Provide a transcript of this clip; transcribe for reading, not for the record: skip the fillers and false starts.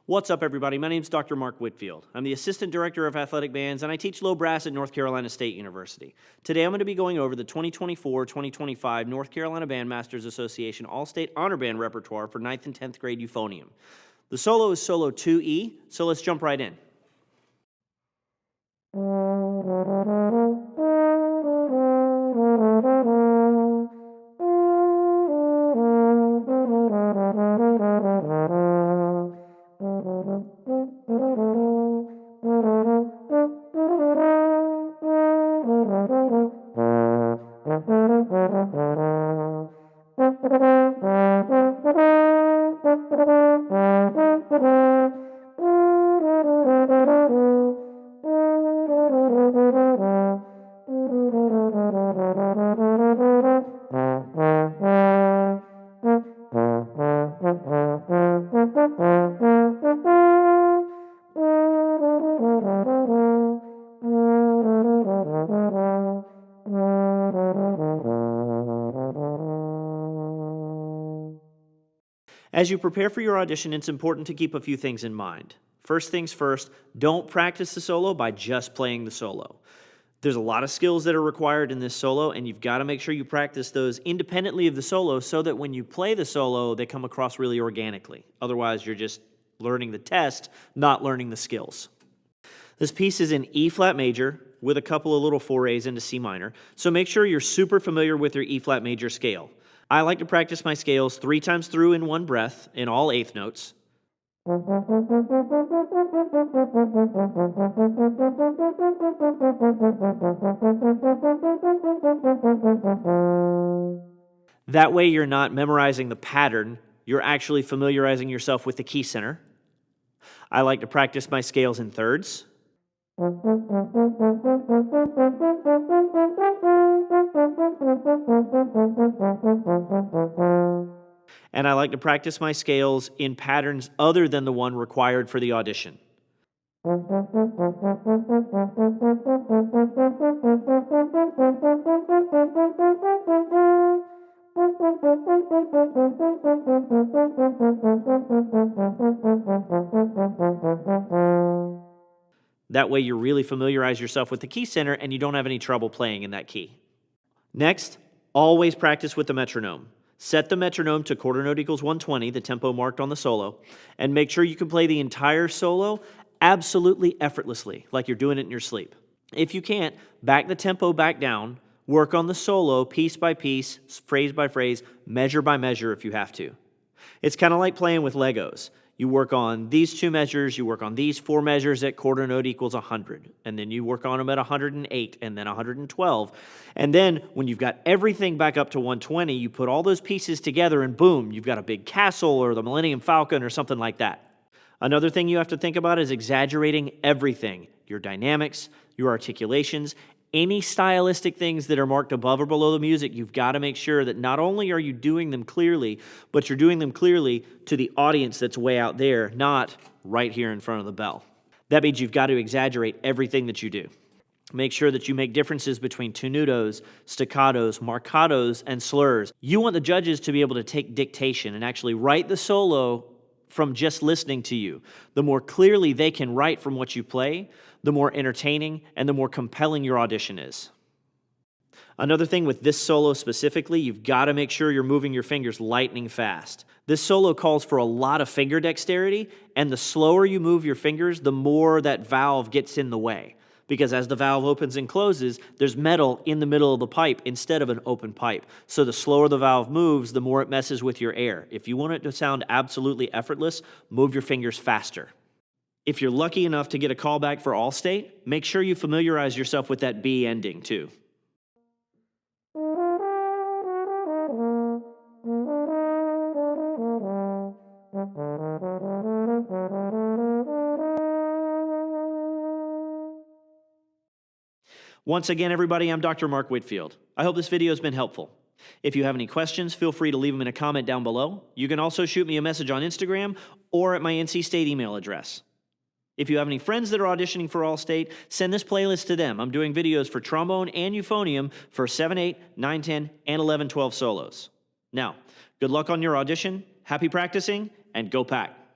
What's up, everybody? My name's Dr. Mark Whitfield. I'm the Assistant Director of Athletic Bands, and I teach low brass at North Carolina State University. Today, I'm going to be going over the 2024-2025 North Carolina Bandmasters Association All-State Honor Band repertoire for 9th and 10th grade euphonium. The solo is solo 2E, so let's jump right in. As you prepare for your audition, it's important to keep a few things in mind. First things first, don't practice the solo by just playing the solo. There's a lot of skills that are required in this solo, and you've got to make sure you practice those independently of the solo so that when you play the solo, they come across really organically. Otherwise, you're just learning the test, not learning the skills. This piece is in E flat major with a couple of little forays into C minor, so make sure you're super familiar with your E flat major scale. I like to practice my scales 3 times through in one breath in all eighth notes. That way you're not memorizing the pattern, you're actually familiarizing yourself with the key center. I like to practice my scales in thirds. And I like to practice my scales in patterns other than the one required for the audition. That way you really familiarize yourself with the key center and you don't have any trouble playing in that key. Next, always practice with the metronome. Set the metronome to quarter note equals 120, the tempo marked on the solo, and make sure you can play the entire solo absolutely effortlessly, like you're doing it in your sleep. If you can't, back the tempo back down, work on the solo piece by piece, phrase by phrase, measure by measure if you have to. It's kind of like playing with Legos. You work on these 2 measures, you work on these 4 measures at quarter note equals 100, and then you work on them at 108, and then 112. And then when you've got everything back up to 120, you put all those pieces together and boom, you've got a big castle or the Millennium Falcon or something like that. Another thing you have to think about is exaggerating everything, your dynamics, your articulations, any stylistic things that are marked above or below the music. You've got to make sure that not only are you doing them clearly, but you're doing them clearly to the audience that's way out there, not right here in front of the bell. That means you've got to exaggerate everything that you do. Make sure that you make differences between tenutos, staccatos, marcatos, and slurs. You want the judges to be able to take dictation and actually write the solo from just listening to you. The more clearly they can write from what you play, the more entertaining and the more compelling your audition is. Another thing with this solo specifically, you've got to make sure you're moving your fingers lightning fast. This solo calls for a lot of finger dexterity, and the slower you move your fingers, the more that valve gets in the way. Because as the valve opens and closes, there's metal in the middle of the pipe instead of an open pipe. So the slower the valve moves, the more it messes with your air. If you want it to sound absolutely effortless, move your fingers faster. If you're lucky enough to get a call back for All-State, make sure you familiarize yourself with that B ending too. Once again, everybody, I'm Dr. Mark Whitfield. I hope this video has been helpful. If you have any questions, feel free to leave them in a comment down below. You can also shoot me a message on Instagram or at my NC State email address. If you have any friends that are auditioning for All-State, send this playlist to them. I'm doing videos for trombone and euphonium for 7, 8, 9, 10, and 11, 12 solos. Now, good luck on your audition, happy practicing, and go Pack!